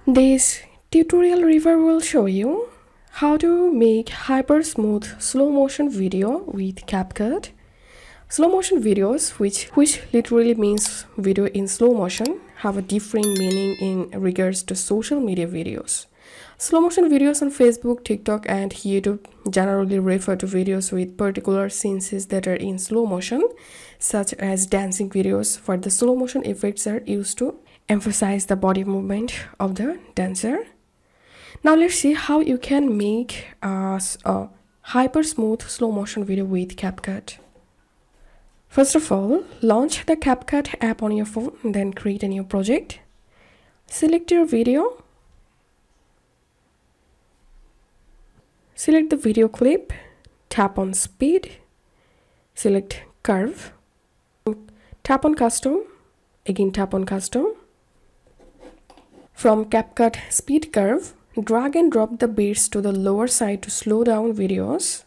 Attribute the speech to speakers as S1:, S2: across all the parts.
S1: This tutorial review will show you how to make hyper smooth slow motion video with CapCut. Slow motion videos, which literally means video in slow motion, have a different meaning in regards to social media videos. Slow motion videos on Facebook, TikTok, and YouTube generally refer to videos with particular scenes that are in slow motion, such as dancing videos, where the slow motion effects are used to emphasize the body movement of the dancer. Now let's see how you can make a hyper smooth slow motion video with CapCut. First of all, launch the CapCut app on your phone, then create a new project. Select your video. Select the video clip, tap on speed, select curve, tap on custom, again tap on custom. From CapCut speed curve, drag and drop the beats to the lower side to slow down videos.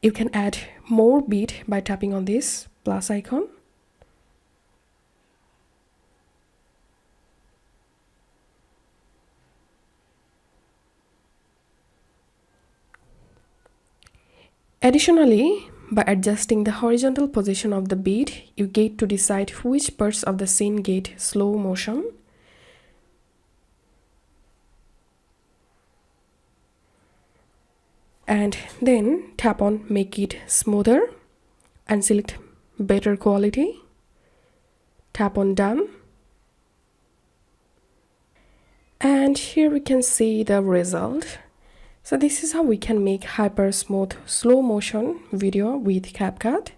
S1: You can add more beat by tapping on this plus icon. Additionally, by adjusting the horizontal position of the beat, you get to decide which parts of the scene get slow motion. And then tap on make it smoother and select better quality. Tap on done. And here we can see the result. So this is how we can make hyper smooth slow motion video with CapCut.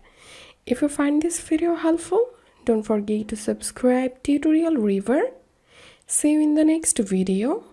S1: If you find this video helpful, don't forget to subscribe tutorial reviewer. See you in the next video.